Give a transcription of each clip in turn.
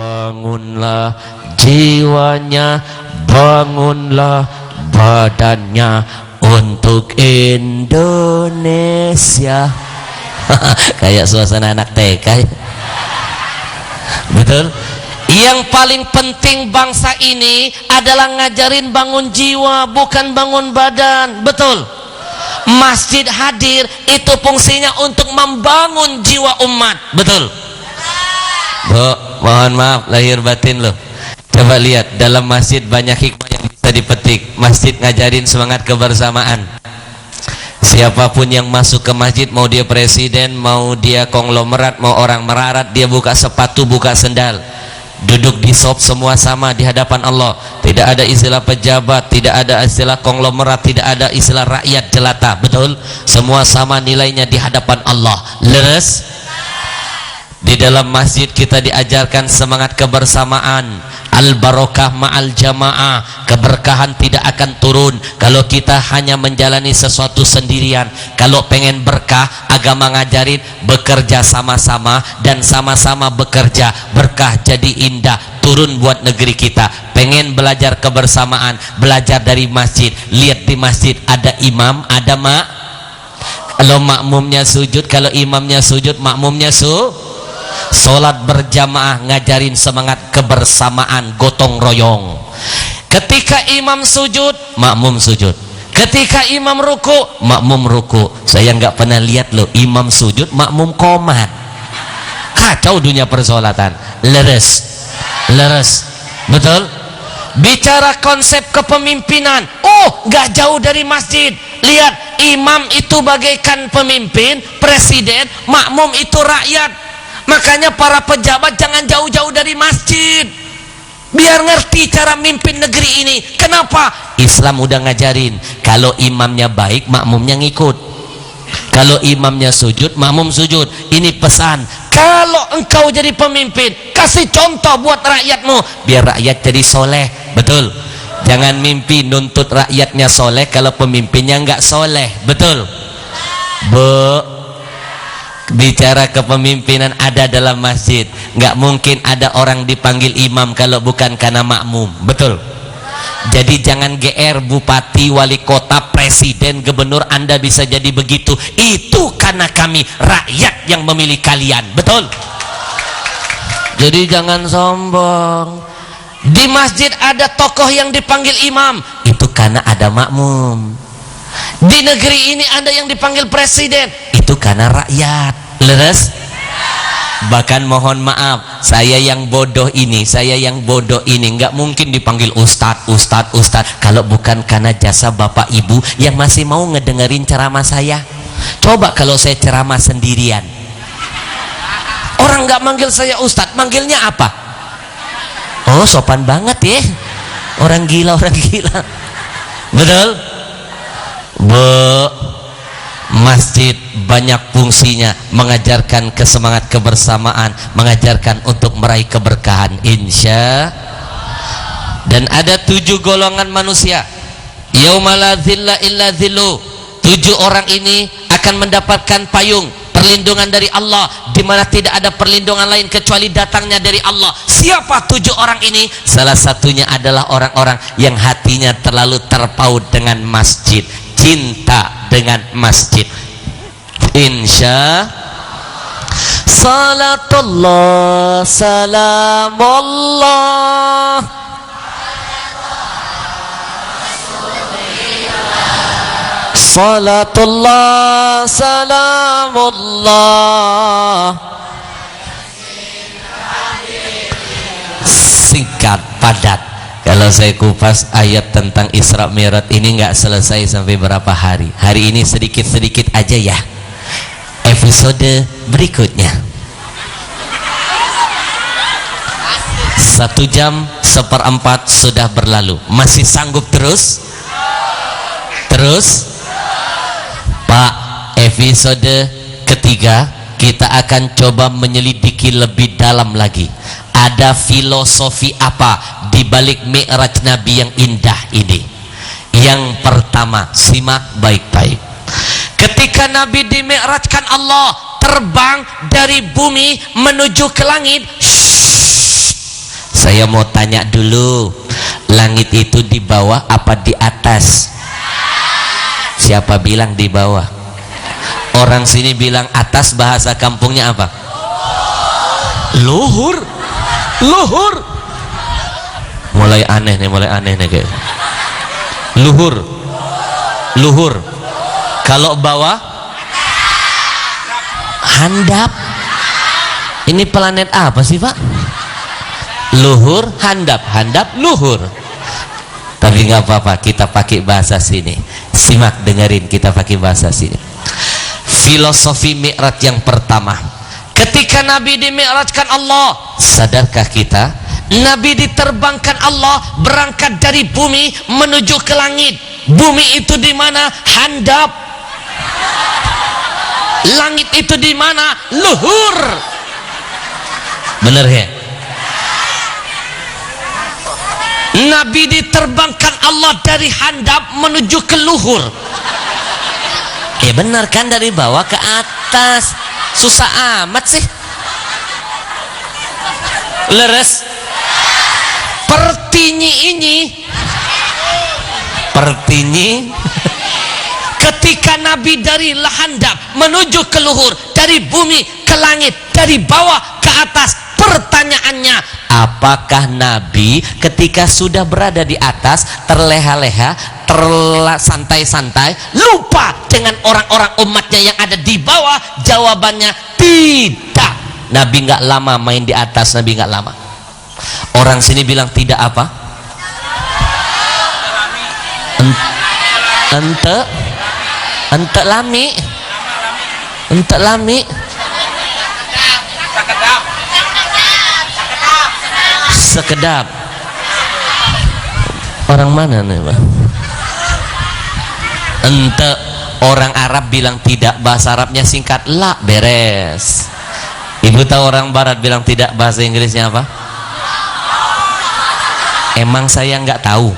bangunlah jiwanya, bangunlah badannya untuk Indonesia. Kayak suasana anak TK. Betul. Yang paling penting bangsa ini adalah ngajarin bangun jiwa, bukan bangun badan. Betul. Masjid hadir itu fungsinya untuk membangun jiwa umat. Betul. Bu, mohon maaf lahir batin loh. Coba lihat dalam masjid banyak hikmah yang bisa dipetik. Masjid ngajarin semangat kebersamaan. Siapapun yang masuk ke masjid, mau dia presiden, mau dia konglomerat, mau orang melarat, dia buka sepatu, buka sendal, duduk di sop semua sama di hadapan Allah. Tidak ada istilah pejabat, tidak ada istilah konglomerat, tidak ada istilah rakyat jelata. Betul? Semua sama nilainya di hadapan Allah. Leres? Di dalam masjid kita diajarkan semangat kebersamaan. Al-barokah ma'al jamaah. Keberkahan tidak akan turun kalau kita hanya menjalani sesuatu sendirian. Kalau pengen berkah, agama ngajarin bekerja sama-sama dan sama-sama bekerja. Berkah jadi indah turun buat negeri kita. Pengen belajar kebersamaan, belajar dari masjid. Lihat di masjid ada imam, ada kalau makmumnya sujud, kalau imamnya sujud, makmumnya Sholat berjamaah ngajarin semangat kebersamaan, gotong royong. Ketika imam sujud, makmum sujud. Ketika imam ruku, makmum ruku. Saya nggak pernah lihat loh imam sujud, makmum komat. Kacau dunia persolatan. Leres, leres, betul. Bicara konsep kepemimpinan, nggak jauh dari masjid. Lihat, imam itu bagaikan pemimpin, presiden, makmum itu rakyat. Makanya para pejabat jangan jauh-jauh dari masjid, biar ngerti cara mimpin negeri ini. Kenapa? Islam udah ngajarin kalau imamnya baik, makmumnya ngikut. Kalau imamnya sujud, makmum sujud. Ini pesan. Kalau engkau jadi pemimpin, kasih contoh buat rakyatmu biar rakyat jadi soleh. Betul. Jangan mimpi nuntut rakyatnya soleh kalau pemimpinnya nggak soleh. Betul. Bicara kepemimpinan ada dalam masjid. Nggak mungkin ada orang dipanggil imam kalau bukan karena makmum. Betul. Jadi jangan GR bupati, wali kota, presiden, gubernur Anda bisa jadi begitu. Itu karena kami rakyat yang memilih kalian. Betul. Jadi jangan sombong. Di masjid ada tokoh yang dipanggil imam, itu karena ada makmum. Di negeri ini ada yang dipanggil presiden, itu karena rakyat. Leres? Bahkan mohon maaf, saya yang bodoh ini nggak mungkin dipanggil ustadz kalau bukan karena jasa bapak ibu yang masih mau ngedengerin ceramah saya. Coba kalau saya ceramah sendirian, orang nggak manggil saya ustadz, manggilnya apa? Oh, sopan banget ya, orang gila. Betul? Masjid banyak fungsinya, mengajarkan kesemangat kebersamaan, mengajarkan untuk meraih keberkahan, insya. Dan ada 7 golongan manusia. Yauma la dzilla illa dzillu. 7 orang ini akan mendapatkan payung, perlindungan dari Allah, di mana tidak ada perlindungan lain kecuali datangnya dari Allah. Siapa 7 orang ini? Salah satunya adalah orang-orang yang hatinya terlalu terpaut dengan masjid, cinta dengan masjid. Insya salatullah salamullah salatullah salamullah. Singkat, padat. Kalau saya kupas ayat tentang Isra Mi'raj ini nggak selesai sampai berapa hari. Hari ini sedikit-sedikit aja ya. Episode berikutnya 1 jam 1/4 sudah berlalu. Masih sanggup terus? Pak, episode ketiga kita akan coba menyelidiki lebih dalam lagi. Ada filosofi apa di balik Mi'raj Nabi yang indah ini? Yang pertama, simak baik-baik. Ketika Nabi dimi'rajkan Allah, terbang dari bumi menuju ke langit, Saya mau tanya dulu, langit itu di bawah apa di atas? Siapa bilang di bawah? Orang sini bilang atas, bahasa kampungnya apa? Luhur. Luhur. Mulai aneh nih kayak. Luhur. Luhur. Kalau bawah? Handap. Ini planet apa sih, Pak? Luhur, handap, handap, luhur. Tapi nggak apa-apa, kita pakai bahasa sini. Simak, dengerin, kita pakai bahasa sini. Filosofi Mi'raj yang pertama, ketika Nabi dimi'rajkan Allah, sadarkah kita Nabi diterbangkan Allah berangkat dari bumi menuju ke langit? Bumi itu di mana? Handap. Langit itu di mana? Luhur. Bener ya? Nabi diterbangkan Allah dari handap menuju ke luhur. Ya benar kan, dari bawah ke atas. Susah amat sih. Leres. Pertinyi ketika Nabi dari handap menuju ke luhur, dari bumi ke langit, dari bawah ke atas, pertanyaannya, apakah Nabi ketika sudah berada di atas terleha-leha, santai-santai, lupa dengan orang-orang umatnya yang ada di bawah? Jawabannya tidak. Nabi nggak lama main di atas, Nabi nggak lama. Orang sini bilang tidak apa? Ente lami. Sekedap. Orang mana nih, Pak? Ente. Orang Arab bilang tidak, bahasa Arabnya singkat, la, beres. Ibu tahu orang Barat bilang tidak, bahasa Inggrisnya apa? Emang saya nggak tahu.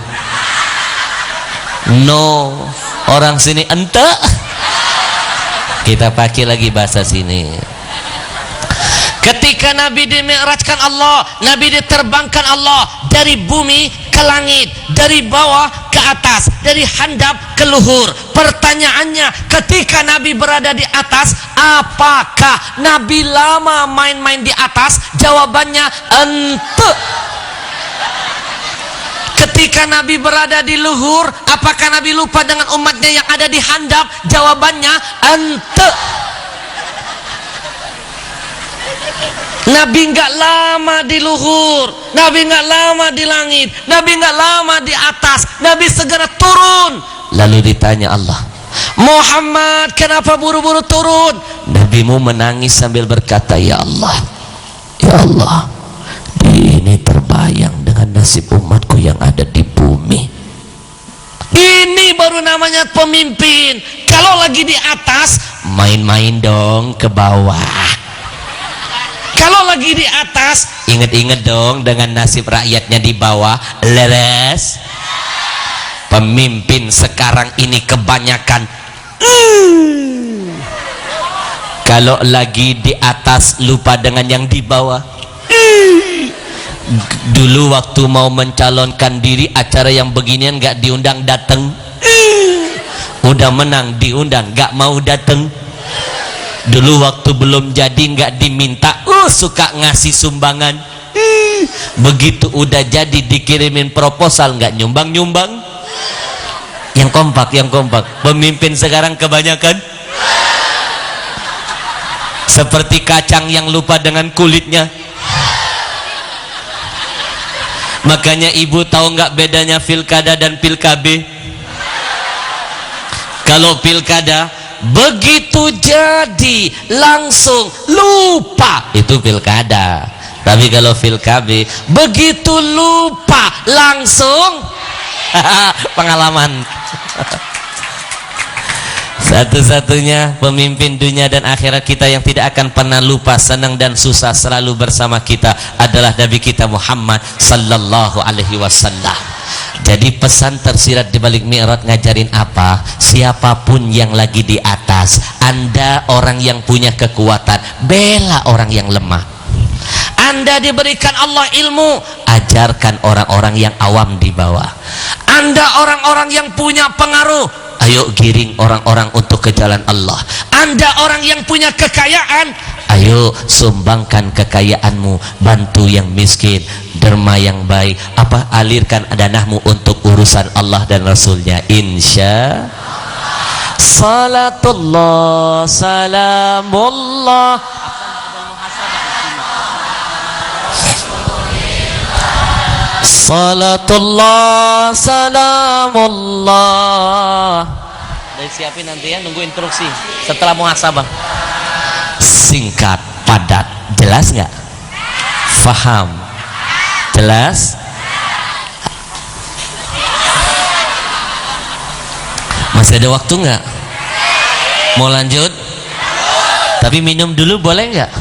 No. Orang sini ente. Kita pakai lagi bahasa sini. Ketika Nabi dimi'rajkan Allah, Nabi diterbangkan Allah dari bumi ke langit, dari bawah ke atas, dari handap ke luhur. Pertanyaannya, ketika Nabi berada di atas, apakah Nabi lama main-main di atas? Jawabannya ente. Ketika Nabi berada di luhur, apakah Nabi lupa dengan umatnya yang ada di handap? Jawabannya ente. Nabi nggak lama di luhur, Nabi nggak lama di langit, Nabi nggak lama di atas, Nabi segera turun. Lalu ditanya Allah, Muhammad, kenapa buru-buru turun? Nabimu menangis sambil berkata, ya Allah, ini terbayang dengan nasib umatku yang ada di bumi. Ini baru namanya pemimpin. Kalau lagi di atas, main-main dong ke bawah. Kalau lagi di atas, inget-inget dong dengan nasib rakyatnya di bawah. Leres. Pemimpin sekarang ini kebanyakan kalau lagi di atas lupa dengan yang di bawah. Dulu waktu mau mencalonkan diri, acara yang beginian gak diundang dateng. Udah menang diundang gak mau dateng. Dulu waktu belum jadi nggak diminta, suka ngasih sumbangan. Begitu udah jadi dikirimin proposal nggak nyumbang. Yang kompak. Pemimpin sekarang kebanyakan seperti kacang yang lupa dengan kulitnya. Makanya ibu tahu nggak bedanya pilkada dan pilkabe? Kalau pilkada, begitu jadi langsung lupa, itu pilkada. Tapi kalau pilkabe, begitu lupa langsung pengalaman. Satu-satunya pemimpin dunia dan akhirat kita yang tidak akan pernah lupa, senang dan susah selalu bersama kita adalah Nabi kita Muhammad sallallahu alaihi wasallam. Jadi pesan tersirat di balik Mi'raj ngajarin apa? Siapapun yang lagi di atas, Anda orang yang punya kekuatan, bela orang yang lemah. Anda diberikan Allah ilmu, ajarkan orang-orang yang awam di bawah. Anda orang-orang yang punya pengaruh, ayo giring orang-orang untuk ke jalan Allah. Anda orang yang punya kekayaan, ayo sumbangkan kekayaanmu, bantu yang miskin, derma yang baik, alirkan danahmu untuk urusan Allah dan Rasulnya. Insya salatullah salamullah. Salatullah salamullah. Dari siapin nanti ya, nunggu instruksi setelah muhasabah. Singkat, padat, jelas nggak? Faham? Jelas? Masih ada waktu nggak? Mau lanjut? Tapi minum dulu boleh nggak?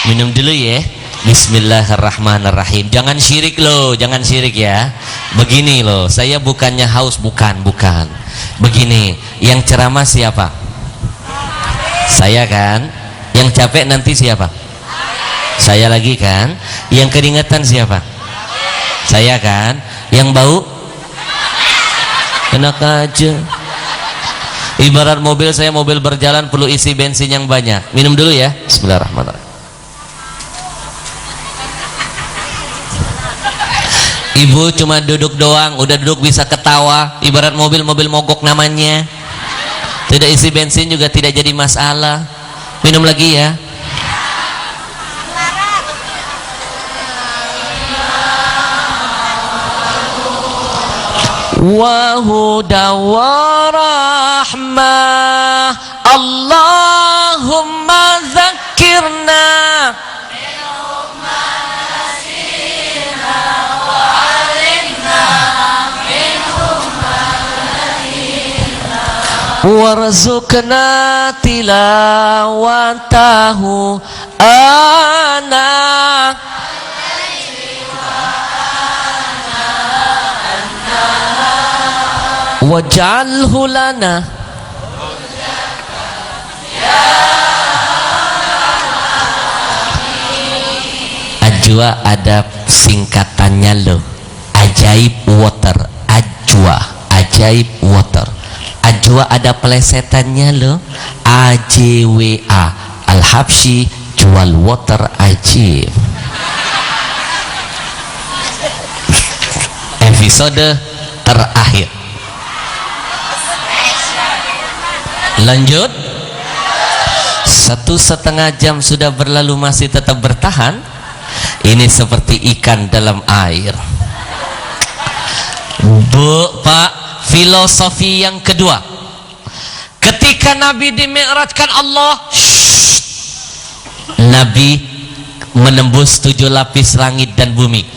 Minum dulu ya. Bismillahirrahmanirrahim. Jangan syirik loh, jangan syirik ya. Begini loh, saya bukannya haus, bukan. Begini, yang ceramah siapa? Saya kan. Yang capek nanti siapa? Saya lagi kan. Yang keringetan siapa? Saya kan. Yang bau? Enak aja. Ibarat mobil, saya mobil berjalan perlu isi bensin yang banyak. Minum dulu ya. Bismillahirrahmanirrahim. Ibu cuma duduk doang, udah duduk bisa ketawa. Ibarat mobil mogok namanya. Tidak isi bensin juga tidak jadi masalah. Minum lagi ya. Wa huda wa rahmah, Allahumma zakirna warzuqna tilawatahu ana waj'alhu lana Ajwa ada singkatannya loh, ajaib water. Ajaib water. Ajwa ada plesetannya loh, AJWA. Al-Habsyi jual water ajib. Episode terakhir. Lanjut. 1,5 jam sudah berlalu masih tetap bertahan. Ini seperti ikan dalam air. Bu, Pak, filosofi yang kedua. Ketika Nabi dimi'rajkan Allah, Nabi menembus 7 lapis langit dan bumi.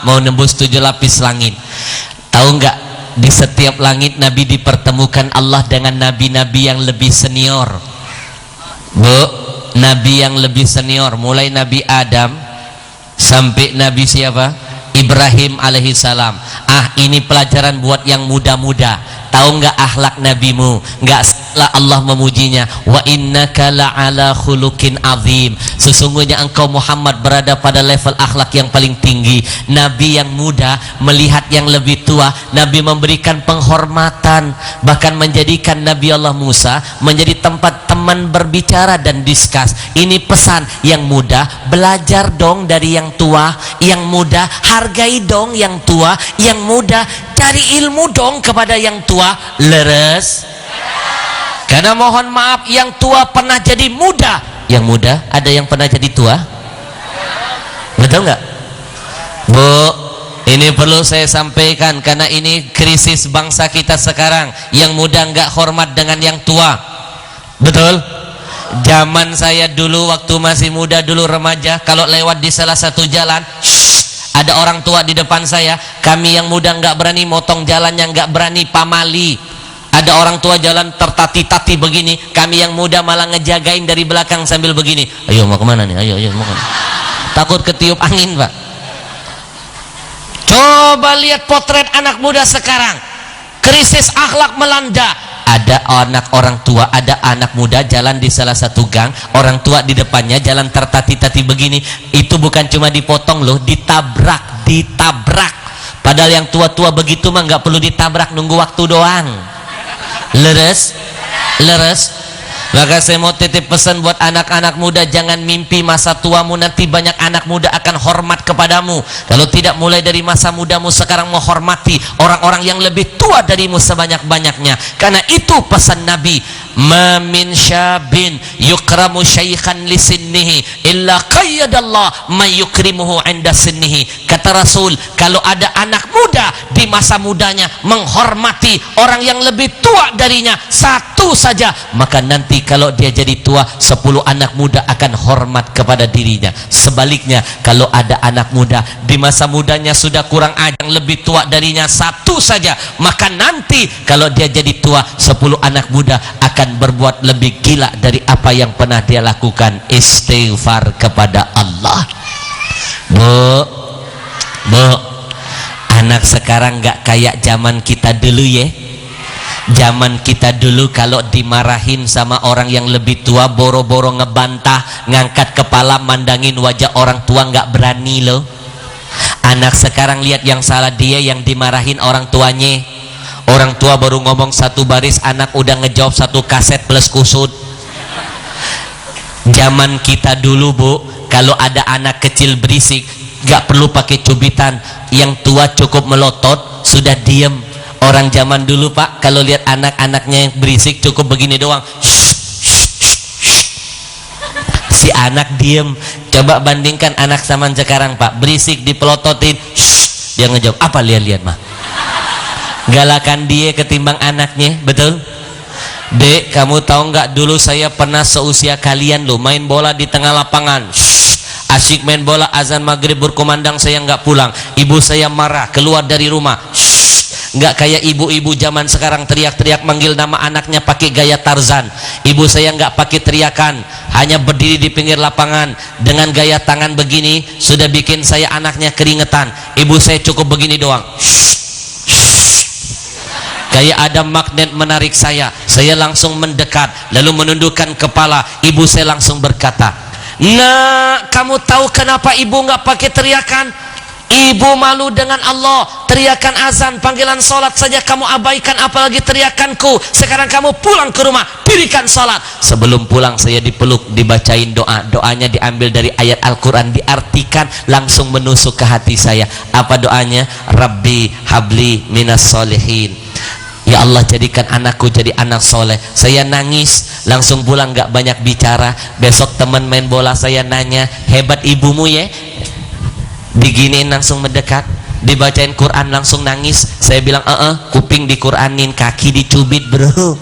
Mau nembus 7 lapis langit. Tahu nggak? Di setiap langit Nabi dipertemukan Allah dengan nabi-nabi yang lebih senior. Bu, nabi yang lebih senior, mulai Nabi Adam sampai Nabi siapa? Ibrahim alaihissalam. Ini pelajaran buat yang muda-muda. Tahu nggak akhlak nabimu? Nggak salah Allah memujinya. Wa innaka la'ala khuluqin azim. Sesungguhnya engkau Muhammad berada pada level akhlak yang paling tinggi. Nabi yang muda melihat yang lebih tua, Nabi memberikan penghormatan, bahkan menjadikan Nabi Allah Musa menjadi tempat teman berbicara dan diskus. Ini pesan yang muda, belajar dong dari yang tua. Yang muda, hargai dong yang tua. Yang muda, cari ilmu dong kepada yang tua. Leres? Karena mohon maaf, yang tua pernah jadi muda. Yang muda, ada yang pernah jadi tua? Betul nggak? Bu, ini perlu saya sampaikan karena ini krisis bangsa kita sekarang. Yang muda nggak hormat dengan yang tua. Betul? Zaman saya dulu waktu masih muda, dulu remaja, kalau lewat di salah satu jalan, ada orang tua di depan saya, kami yang muda nggak berani motong jalannya, nggak berani pamali. Ada orang tua jalan tertati-tati begini, kami yang muda malah ngejagain dari belakang sambil begini. Ayo mau kemana nih? Ayo mau kemana? Takut ketiup angin, Pak. Coba lihat potret anak muda sekarang. Krisis akhlak melanda. ada anak orang tua, ada anak muda jalan di salah satu gang, orang tua di depannya jalan tertati-tati begini, itu bukan cuma dipotong loh, ditabrak. Padahal yang tua-tua begitu mah nggak perlu ditabrak, nunggu waktu doang. Leres. Maka saya mau titip pesan buat anak-anak muda, jangan mimpi masa tuamu nanti banyak anak muda akan hormat kepadamu. Kalau tidak mulai dari masa mudamu sekarang menghormati orang-orang yang lebih tua darimu sebanyak-banyaknya. Karena itu pesan Nabi, ma min syabin yukramu syaikhan li sinnihi illa qayyadallah ma yukrimuhu inda sinnihi. Kata Rasul, kalau ada anak muda di masa mudanya menghormati orang yang lebih tua darinya satu saja, maka nanti kalau dia jadi tua 10 anak muda akan hormat kepada dirinya. Sebaliknya, kalau ada anak muda di masa mudanya sudah kurang ajar, yang lebih tua darinya satu saja, maka nanti kalau dia jadi tua 10 anak muda akan berbuat lebih gila dari apa yang pernah dia lakukan. Istighfar kepada Allah. Bu, anak sekarang gak kayak zaman kita dulu ya. Zaman kita dulu kalau dimarahin sama orang yang lebih tua, boro-boro ngebantah, ngangkat kepala mandangin wajah orang tua, nggak berani loh. Anak sekarang lihat yang salah dia, yang dimarahin orang tuanya. Orang tua baru ngomong satu baris, anak udah ngejawab satu kaset plus kusut. Zaman kita dulu bu, kalau ada anak kecil berisik nggak perlu pakai cubitan, yang tua cukup melotot sudah diem. Orang zaman dulu pak, kalau lihat anak-anaknya yang berisik cukup begini doang, si anak diem. Coba bandingkan anak zaman sekarang pak, berisik dipelototin, dia ngejawab apa, lihat-lihat mah. Galakan dia ketimbang anaknya, betul? Dek, kamu tahu nggak dulu saya pernah seusia kalian loh, main bola di tengah lapangan, asyik main bola, azan maghrib berkumandang saya nggak pulang, ibu saya marah, keluar dari rumah. Nggak kayak ibu-ibu zaman sekarang teriak-teriak manggil nama anaknya pakai gaya Tarzan. Ibu saya nggak pakai teriakan, hanya berdiri di pinggir lapangan dengan gaya tangan begini sudah bikin saya anaknya keringetan. Ibu saya cukup begini doang, kayak ada magnet menarik saya langsung mendekat lalu menundukkan kepala. Ibu saya langsung berkata, "Nak, kamu tahu kenapa ibu nggak pakai teriakan? Ibu malu dengan Allah, teriakan azan, panggilan sholat saja kamu abaikan, apalagi teriakanku. Sekarang kamu pulang ke rumah, dirikan sholat." Sebelum pulang saya dipeluk, dibacain doa. Doanya diambil dari ayat Al-Quran, diartikan, langsung menusuk ke hati saya. Apa doanya? Rabbi habli minas solihin. Ya Allah, jadikan anakku jadi anak soleh. Saya nangis, langsung pulang, gak banyak bicara. Besok teman main bola saya nanya, hebat ibumu ya. Diginiin langsung mendekat, dibacain Quran langsung nangis. Saya bilang kuping diquranin, kaki dicubit bro.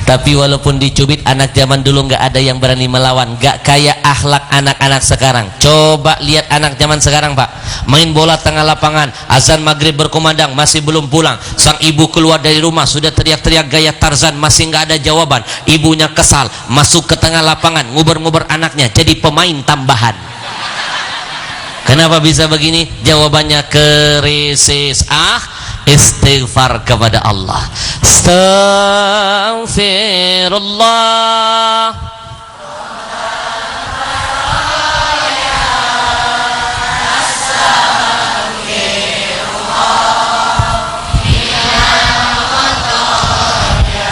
Tapi walaupun dicubit, anak zaman dulu nggak ada yang berani melawan. Nggak kayak akhlak anak-anak sekarang. Coba lihat anak zaman sekarang pak, main bola tengah lapangan, azan maghrib berkumandang masih belum pulang. Sang ibu keluar dari rumah sudah teriak-teriak gaya Tarzan, masih nggak ada jawaban. Ibunya kesal, masuk ke tengah lapangan, nguber-nguber anaknya jadi pemain tambahan. Kenapa bisa begini? Jawabannya krisis. Istighfar kepada Allah. Astaghfirullah.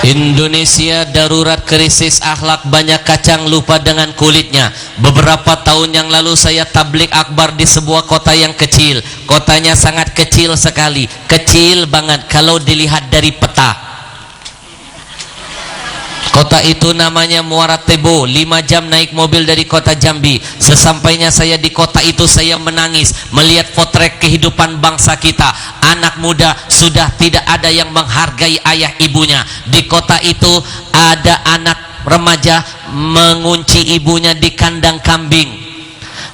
Indonesia darurat krisis akhlak, banyak kacang lupa dengan kulitnya. Beberapa tahun yang lalu saya tablik akbar di sebuah kota yang kecil. Kotanya sangat kecil sekali, kecil banget kalau dilihat dari peta. Kota itu namanya Muara Tebo. 5 jam naik mobil dari kota Jambi. Sesampainya saya di kota itu, saya menangis melihat potret kehidupan bangsa kita. Anak muda sudah tidak ada yang menghargai ayah ibunya. Di kota itu ada anak remaja mengunci ibunya di kandang kambing.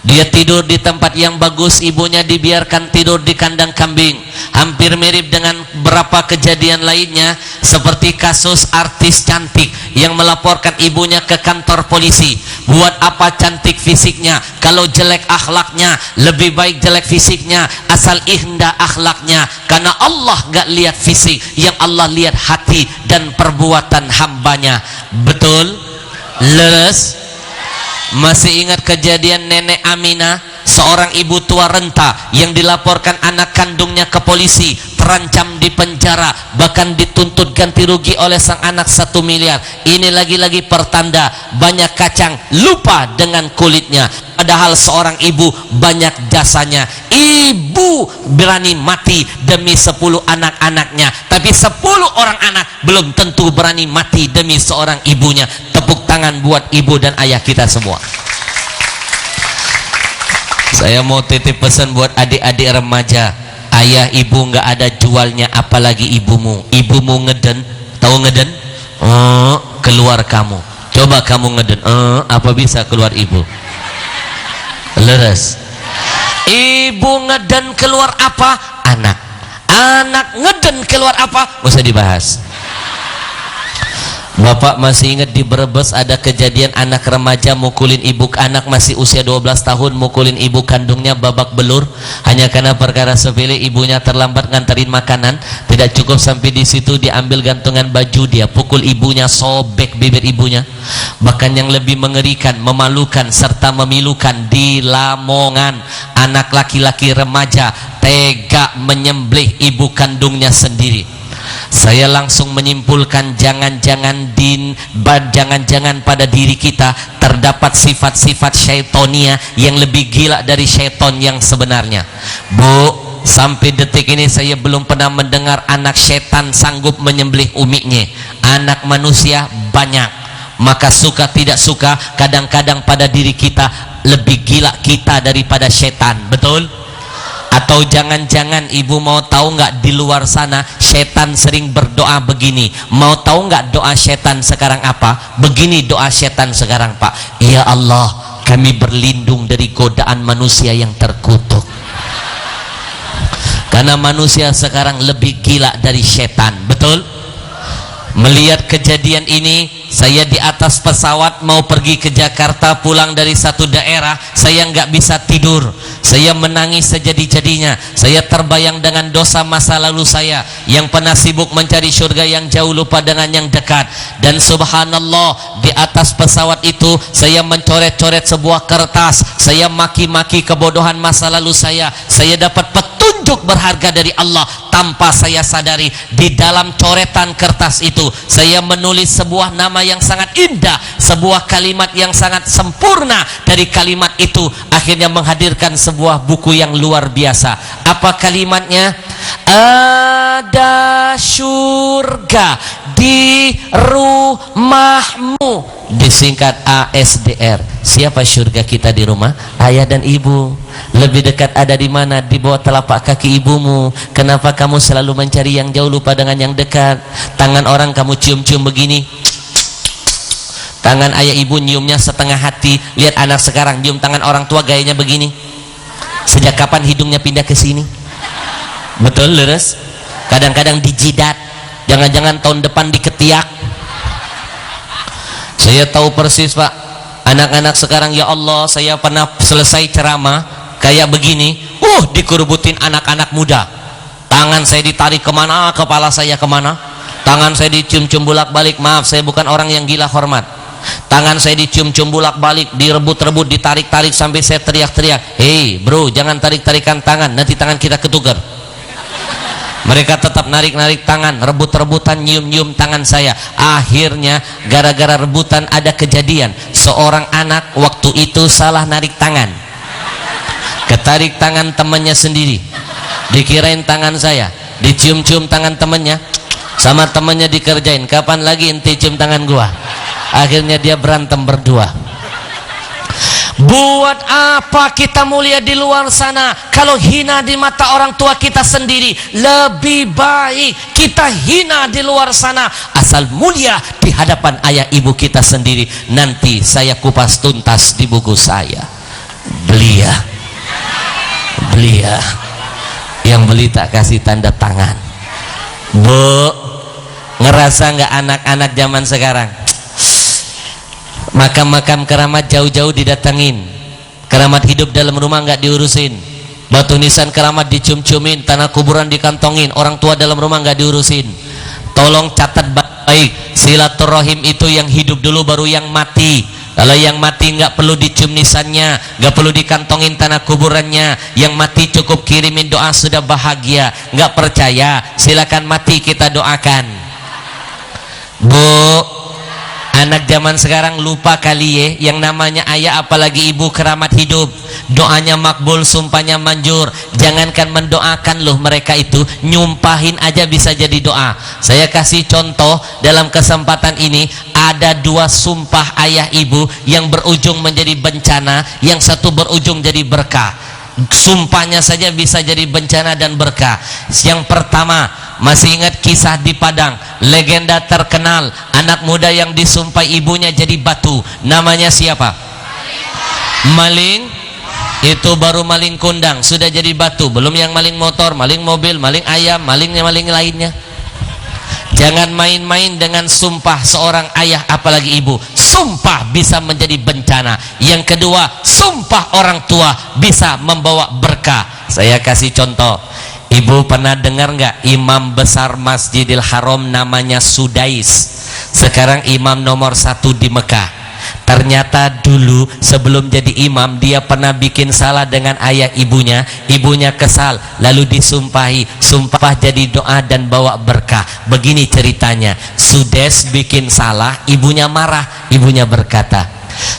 Dia tidur di tempat yang bagus, ibunya dibiarkan tidur di kandang kambing. Hampir mirip dengan beberapa kejadian lainnya, seperti kasus artis cantik yang melaporkan ibunya ke kantor polisi. Buat apa cantik fisiknya kalau jelek akhlaknya? Lebih baik jelek fisiknya asal indah akhlaknya, karena Allah gak lihat fisik, yang Allah lihat hati dan perbuatan hambanya. Betul? Leres? Masih ingat kejadian nenek Aminah, seorang ibu tua renta yang dilaporkan anak kandungnya ke polisi, terancam di penjara, bahkan dituntut ganti rugi oleh sang anak 1 miliar. Ini lagi-lagi pertanda banyak kacang lupa dengan kulitnya. Padahal seorang ibu banyak jasanya. Ibu berani mati demi 10 anak-anaknya, tapi 10 orang anak belum tentu berani mati demi seorang ibunya. Tepuk tangan buat ibu dan ayah kita semua. Saya mau titip pesan buat adik-adik remaja. Ayah ibu nggak ada jualnya, apalagi ibumu. Ibumu ngeden, tahu ngeden? Keluar kamu. Coba kamu ngeden, apa bisa keluar ibu? Leres. Ibu ngeden keluar apa? Anak. Anak ngeden keluar apa? Nggak usah dibahas. Bapak masih ingat di Brebes ada kejadian anak remaja mukulin ibu, anak masih usia 12 tahun mukulin ibu kandungnya babak belur hanya karena perkara sepele. Ibunya terlambat nganterin makanan. Tidak cukup sampai di situ, diambil gantungan baju, dia pukul ibunya, sobek bibir ibunya. Bahkan yang lebih mengerikan, memalukan serta memilukan, di Lamongan anak laki-laki remaja tega menyembelih ibu kandungnya sendiri. Saya langsung menyimpulkan jangan-jangan pada diri kita terdapat sifat-sifat syaitonia yang lebih gila dari syaiton yang sebenarnya. Bu, sampai detik ini saya belum pernah mendengar anak syaitan sanggup menyembelih umiknya. Anak manusia banyak. Maka suka tidak suka, kadang-kadang pada diri kita lebih gila kita daripada syaitan. Betul? Atau jangan-jangan ibu mau tahu nggak, di luar sana setan sering berdoa begini. Mau tahu nggak doa setan sekarang apa? Begini doa setan sekarang, Pak. Ya Allah, kami berlindung dari godaan manusia yang terkutuk. Karena manusia sekarang lebih gila dari setan. Betul? Melihat kejadian ini, saya di atas pesawat mau pergi ke Jakarta, pulang dari satu daerah, saya nggak bisa tidur. Saya menangis sejadi-jadinya. Saya terbayang dengan dosa masa lalu saya yang pernah sibuk mencari surga yang jauh, lupa dengan yang dekat. Dan subhanallah, di atas pesawat itu saya mencoret-coret sebuah kertas. Saya maki-maki kebodohan masa lalu saya. Saya dapat petunjuk berharga dari Allah tanpa saya sadari. Di dalam coretan kertas itu saya menulis sebuah nama yang sangat indah, sebuah kalimat yang sangat sempurna. Dari kalimat itu akhirnya menghadirkan sebuah buku yang luar biasa. Apa kalimatnya? Ada surga di rumahmu, disingkat ASDR. Siapa surga kita di rumah? Ayah dan ibu. Lebih dekat ada di mana? Di bawah telapak kaki ibumu. Kenapa kamu selalu mencari yang jauh, lupa dengan yang dekat? Tangan orang kamu cium-cium begini, tangan ayah ibu nyiumnya setengah hati. Lihat anak sekarang nyium tangan orang tua gayanya begini. Sejak kapan hidungnya pindah ke sini? Betul, leres? Kadang-kadang dijidat, jangan-jangan tahun depan diketiak. Saya tahu persis, Pak. Anak-anak sekarang, ya Allah, saya pernah selesai ceramah kayak begini, dikerubutin anak-anak muda. Tangan saya ditarik kemana, kepala saya kemana. Tangan saya dicium-cium bolak-balik. Maaf, saya bukan orang yang gila hormat. Tangan saya dicium-cium bolak-balik, direbut-rebut, ditarik-tarik sampai saya teriak-teriak, hei bro, jangan tarik-tarikan tangan, nanti tangan kita ketukar. Mereka tetap narik-narik tangan, rebut-rebutan, nyium-nyium tangan saya. Akhirnya gara-gara rebutan ada kejadian. Seorang anak waktu itu salah narik tangan, ketarik tangan temannya sendiri, dikirain tangan saya. Dicium-cium tangan temannya, sama temannya dikerjain, kapan lagi ente cium tangan gua? Akhirnya dia berantem berdua. Buat apa kita mulia di luar sana kalau hina di mata orang tua kita sendiri? Lebih baik kita hina di luar sana asal mulia di hadapan ayah ibu kita sendiri. Nanti saya kupas tuntas di buku saya. Beli ya, beli ya. Yang beli tak kasih tanda tangan. Bu, ngerasa nggak anak-anak zaman sekarang makam-makam keramat jauh-jauh didatangin, keramat hidup dalam rumah nggak diurusin, batu nisan keramat dicium-ciumin, tanah kuburan dikantongin, orang tua dalam rumah nggak diurusin. Tolong catat baik, silaturahim itu yang hidup dulu baru yang mati. Kalau yang mati nggak perlu dicium nisannya, nggak perlu dikantongin tanah kuburannya. Yang mati cukup kirimin doa sudah bahagia. Nggak percaya silakan mati kita doakan. Bu, anak zaman sekarang lupa kali ya, yang namanya ayah apalagi ibu keramat hidup, doanya makbul, sumpahnya manjur. Jangankan mendoakan loh, mereka itu nyumpahin aja bisa jadi doa. Saya kasih contoh dalam kesempatan ini, ada dua sumpah ayah ibu yang berujung menjadi bencana, yang satu berujung jadi berkah. Sumpahnya saja bisa jadi bencana dan berkah. Yang pertama, masih ingat kisah di Padang, legenda terkenal, anak muda yang disumpah ibunya jadi batu. Namanya siapa? Maling. Itu baru maling kundang, sudah jadi batu. Belum yang maling motor, maling mobil, maling ayam, malingnya maling lainnya. Jangan main-main dengan sumpah seorang ayah apalagi ibu. Sumpah bisa menjadi bencana. Yang kedua, sumpah orang tua bisa membawa berkah. Saya kasih contoh. Ibu pernah dengar nggak imam besar Masjidil Haram namanya Sudais? Sekarang imam nomor 1 di Mekah. Ternyata dulu sebelum jadi imam dia pernah bikin salah dengan ayah ibunya. Ibunya kesal lalu disumpahi. Sumpah jadi doa dan bawa berkah. Begini ceritanya, Sudais bikin salah, ibunya marah. Ibunya berkata,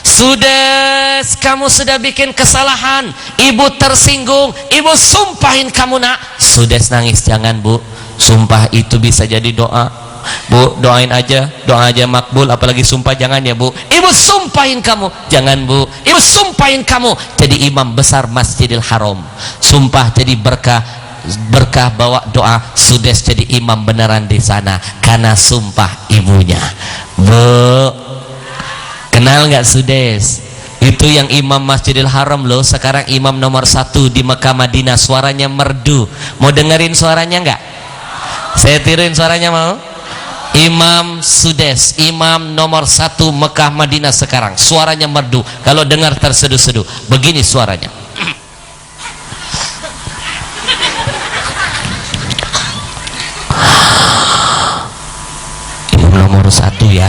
Sudais, kamu sudah bikin kesalahan, ibu tersinggung, ibu sumpahin kamu nak. Sudais nangis, jangan bu, sumpah itu bisa jadi doa. Bu, doain aja, doa aja makbul, apalagi sumpah jangan ya bu. Ibu sumpahin kamu, jangan bu, ibu sumpahin kamu jadi imam besar Masjidil Haram. Sumpah jadi berkah, berkah bawa doa. Sudais jadi imam beneran di sana karena sumpah ibunya. Bu, kenal nggak Sudais? Itu yang imam Masjidil Haram loh. Sekarang imam nomor 1 di Mekah Madinah. Suaranya merdu. Mau dengerin suaranya nggak? Saya tiruin suaranya mau? Imam Sudais, imam nomor 1 Mekah Madinah sekarang. Suaranya merdu, kalau dengar terseduh-seduh. Begini suaranya. Imam nomor 1 ya,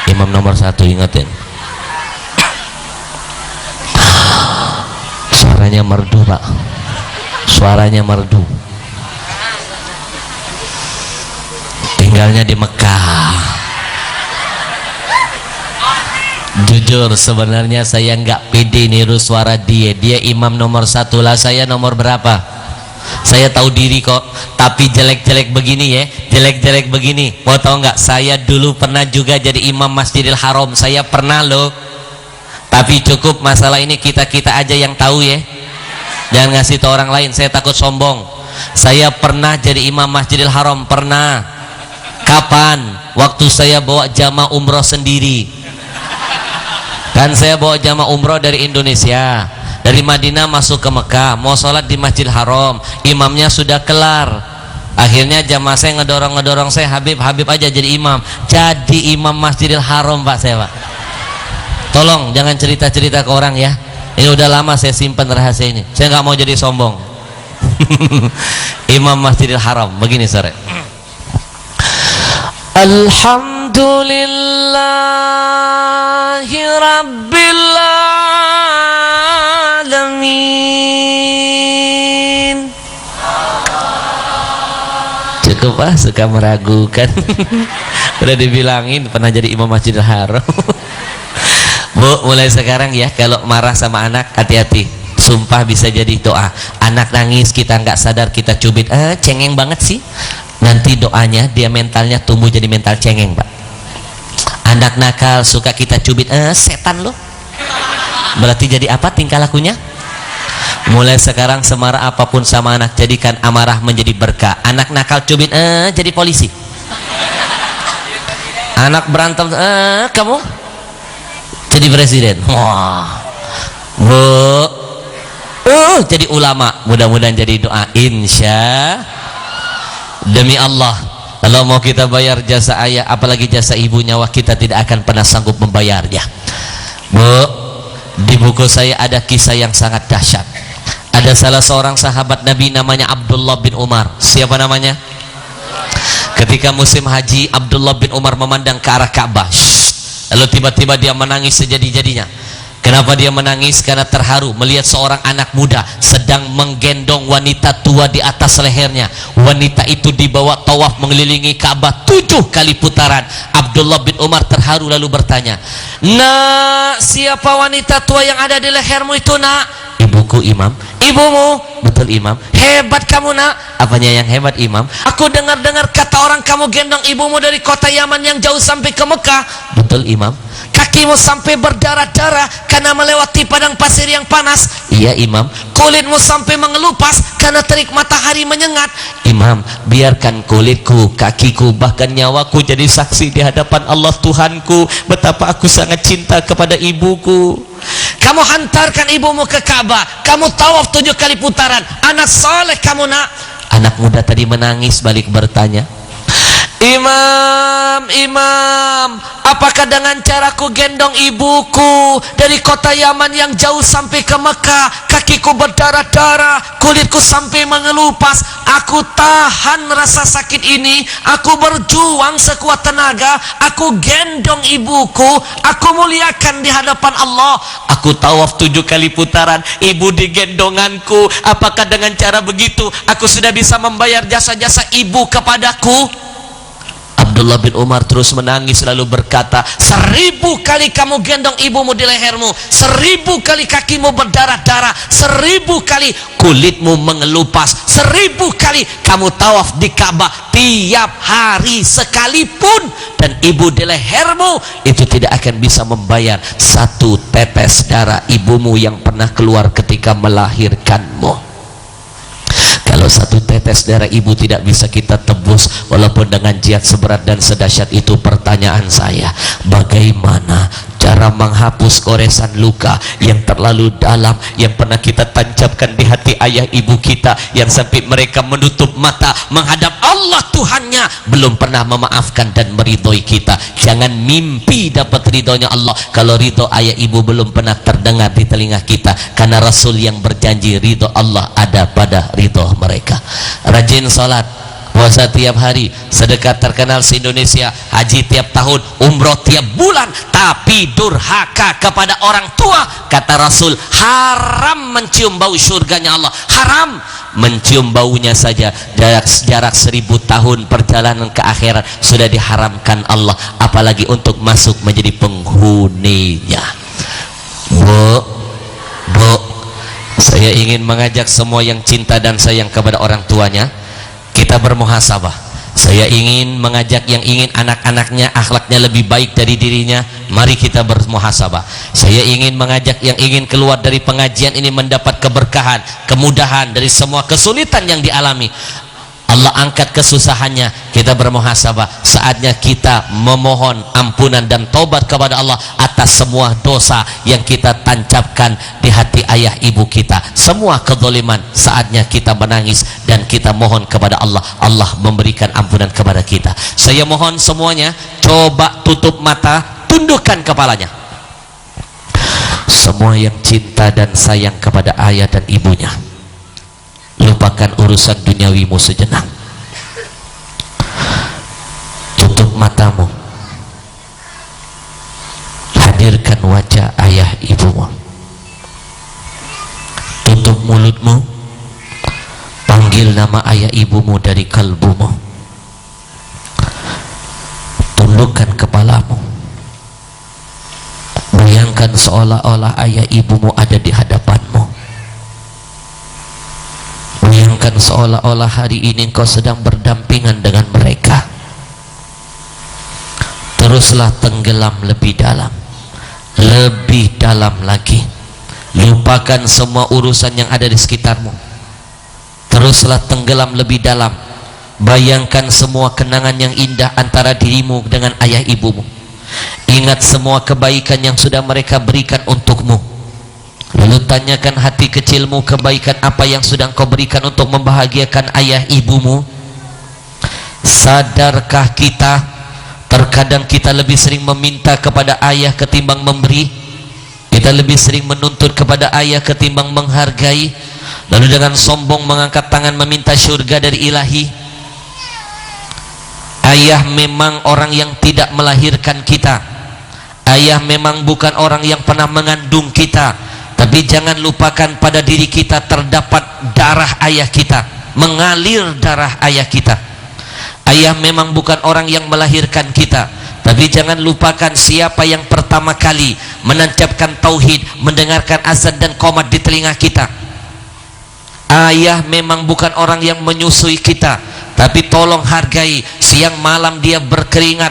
imam nomor 1, ingetin. Suaranya merdu pak, suaranya merdu. Tinggalnya di Mekah. Jujur sebenarnya saya nggak pede niru suara dia. Dia imam nomor 1 lah, saya nomor berapa? Saya tahu diri kok. Tapi jelek-jelek begini ya, jelek-jelek begini. Mau tahu nggak? Saya dulu pernah juga jadi imam Masjidil Haram. Saya pernah loh. Tapi cukup masalah ini kita aja yang tahu ya. Jangan ngasih tahu orang lain. Saya takut sombong. Saya pernah jadi imam Masjidil Haram, pernah. Kapan? Waktu saya bawa jamaah umroh sendiri. Kan saya bawa jamaah umroh dari Indonesia, dari Madinah masuk ke Mekah, mau sholat di Masjidil Haram, imamnya sudah kelar. Akhirnya jamaah saya ngedorong saya, Habib aja jadi imam. Jadi imam Masjidil Haram pak saya pak. Tolong jangan cerita-cerita ke orang ya. Ini udah lama saya simpan rahasia ini. Saya nggak mau jadi sombong. Imam Masjidil Haram begini sore. Alhamdulillahi Rabbil Alamin. Cukup ah, suka meragukan. Udah dibilangin pernah jadi imam Masjidil Haram. Bu, mulai sekarang ya kalau marah sama anak hati-hati. Sumpah bisa jadi doa. Anak nangis kita nggak sadar kita cubit, cengeng banget sih. Nanti doanya dia mentalnya tumbuh jadi mental cengeng pak. Anak nakal suka kita cubit, setan loh. Berarti jadi apa tingkah lakunya? Mulai sekarang semarah apapun sama anak jadikan amarah menjadi berkah. Anak nakal cubit, jadi polisi. Anak berantem, kamu jadi presiden. Wah, bu, jadi ulama, mudah-mudahan jadi doa, insya. Demi Allah, kalau mau kita bayar jasa ayah, apalagi jasa ibunya, wah kita tidak akan pernah sanggup membayarnya. Bu, di buku saya ada kisah yang sangat dahsyat. Ada salah seorang sahabat Nabi namanya Abdullah bin Umar. Siapa namanya? Ketika musim haji, Abdullah bin Umar memandang ke arah Ka'bah, lalu tiba-tiba dia menangis sejadi-jadinya. Kenapa dia menangis? Karena terharu melihat seorang anak muda sedang menggendong wanita tua di atas lehernya. Wanita itu dibawa tawaf mengelilingi Ka'bah 7 kali putaran. Abdullah bin Umar terharu lalu bertanya, "Nak, siapa wanita tua yang ada di lehermu itu, Nak?" "Ibuku, Imam." "Ibumu?" "Betul, Imam." "Hebat kamu, Nak." "Apanya yang hebat, Imam?" "Aku dengar-dengar kata orang kamu gendong ibumu dari kota Yaman yang jauh sampai ke Mekah." "Betul, Imam." "Kakimu sampai berdarah-darah karena melewati padang pasir yang panas." "Iya, Imam." "Kulitmu sampai mengelupas karena terik matahari menyengat." "Imam, biarkan kulitku, kakiku, bahkan nyawaku jadi saksi di hadapan Allah Tuhanku betapa aku sangat cinta kepada ibuku." "Kamu hantarkan ibumu ke Ka'bah, kamu tawaf 7 kali putaran. Anak soleh kamu, Nak." Anak muda tadi menangis balik bertanya, "Imam, Imam, apakah dengan caraku gendong ibuku dari kota Yaman yang jauh sampai ke Mekah, kakiku berdarah-darah, kulitku sampai mengelupas, aku tahan rasa sakit ini, aku berjuang sekuat tenaga, aku gendong ibuku, aku muliakan di hadapan Allah, aku tawaf 7 kali putaran, ibu di gendonganku, apakah dengan cara begitu aku sudah bisa membayar jasa-jasa ibu kepadaku?" Abdullah bin Umar terus menangis lalu berkata, 1000 kali kamu gendong ibumu di lehermu, 1000 kali kakimu berdarah-darah, 1000 kali kulitmu mengelupas, 1000 kali kamu tawaf di Ka'bah tiap hari sekalipun, dan ibu di lehermu itu tidak akan bisa membayar 1 tetes darah ibumu yang pernah keluar ketika melahirkanmu. Kalau 1 tetes darah ibu tidak bisa kita tebus walaupun dengan jihad seberat dan sedahsyat itu, pertanyaan saya, bagaimana cara menghapus goresan luka yang terlalu dalam yang pernah kita tancapkan di hati ayah ibu kita, yang sampai mereka menutup mata menghadap Allah Tuhannya belum pernah memaafkan dan meridhoi kita. Jangan mimpi dapat ridhonya Allah kalau ridho ayah ibu belum pernah terdengar di telinga kita, karena Rasul yang berjanji ridho Allah ada pada ridho mereka. Rajin salat, puasa tiap hari, sedekah terkenal se-Indonesia, haji tiap tahun, umroh tiap bulan, tapi durhaka kepada orang tua. Kata Rasul, haram mencium bau surganya Allah, haram mencium baunya saja. Jarak 1000 tahun perjalanan ke akhirat sudah diharamkan Allah, apalagi untuk masuk menjadi penghuninya. Bu, saya ingin mengajak semua yang cinta dan sayang kepada orang tuanya, kita bermuhasabah. Saya ingin mengajak yang ingin anak-anaknya akhlaknya lebih baik dari dirinya, mari kita bermuhasabah. Saya ingin mengajak yang ingin keluar dari pengajian ini mendapat keberkahan, kemudahan dari semua kesulitan yang dialami, Allah angkat kesusahannya, kita bermuhasabah. Saatnya kita memohon ampunan dan taubat kepada Allah atas semua dosa yang kita tancapkan di hati ayah ibu kita, semua kezaliman. Saatnya kita menangis dan kita mohon kepada Allah, Allah memberikan ampunan kepada kita. Saya mohon semuanya coba tutup mata, tundukkan kepalanya. Semua yang cinta dan sayang kepada ayah dan ibunya, lupakan urusan duniawimu sejenak. Tutup matamu, hadirkan wajah ayah ibumu. Tutup mulutmu, panggil nama ayah ibumu dari kalbumu. Tundukkan kepalamu, bayangkan seolah-olah ayah ibumu ada di hadapanmu. Bayangkan seolah-olah hari ini engkau sedang berdampingan dengan mereka. Teruslah tenggelam lebih dalam lagi. Lupakan semua urusan yang ada di sekitarmu. Teruslah tenggelam lebih dalam. Bayangkan semua kenangan yang indah antara dirimu dengan ayah ibumu. Ingat semua kebaikan yang sudah mereka berikan untukmu. Lalu tanyakan hati kecilmu, kebaikan apa yang sudah kau berikan untuk membahagiakan ayah ibumu? Sadarkah kita terkadang kita lebih sering meminta kepada ayah ketimbang memberi? Kita lebih sering menuntut kepada ayah ketimbang menghargai, lalu dengan sombong mengangkat tangan meminta syurga dari ilahi. Ayah memang orang yang tidak melahirkan kita, ayah memang bukan orang yang pernah mengandung kita, tapi jangan lupakan pada diri kita terdapat darah ayah kita, mengalir darah ayah kita. Ayah memang bukan orang yang melahirkan kita, tapi jangan lupakan siapa yang pertama kali menancapkan tauhid, mendengarkan azan dan qomat di telinga kita. Ayah memang bukan orang yang menyusui kita, tapi tolong hargai, siang malam dia berkeringat,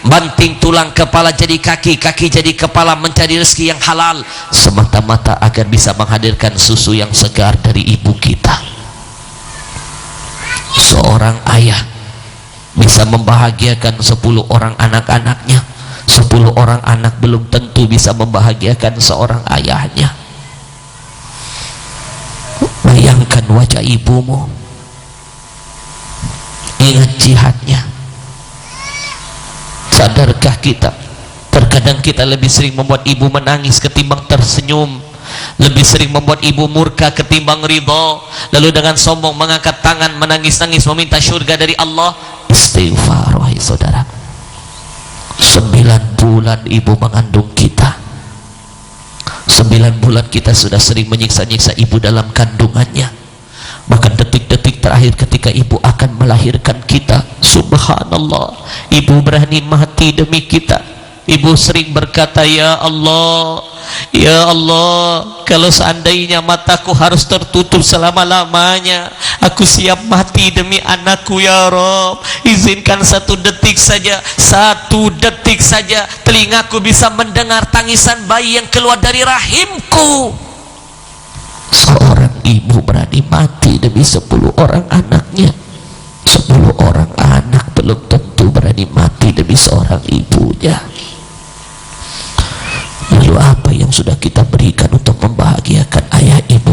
banting tulang kepala jadi kaki, kaki jadi kepala, mencari rezeki yang halal semata-mata agar bisa menghadirkan susu yang segar dari ibu kita. Seorang ayah bisa membahagiakan 10 orang anak-anaknya. 10 orang anak belum tentu bisa membahagiakan seorang ayahnya. Bayangkan wajah ibumu, ingat jihadnya. Sadarkah kita terkadang kita lebih sering membuat ibu menangis ketimbang tersenyum, lebih sering membuat ibu murka ketimbang ridha, lalu dengan sombong mengangkat tangan menangis-nangis meminta syurga dari Allah. Istighfar wahai saudara. 9 bulan ibu mengandung kita, 9 bulan kita sudah sering menyiksa-nyiksa ibu dalam kandungannya. Bahkan detik-detik terakhir ketika ibu akan melahirkan kita, subhanallah, ibu berani mati demi kita. Ibu sering berkata, ya Allah, ya Allah, kalau seandainya mataku harus tertutup selama-lamanya, aku siap mati demi anakku ya Rob. Izinkan 1 detik saja, 1 detik saja telingaku bisa mendengar tangisan bayi yang keluar dari rahimku. Seorang ibu berani mati demi 10 orang anaknya. 10 orang anak belum tentu berani mati demi seorang ibunya. Lalu apa yang sudah kita berikan untuk membahagiakan ayah ibu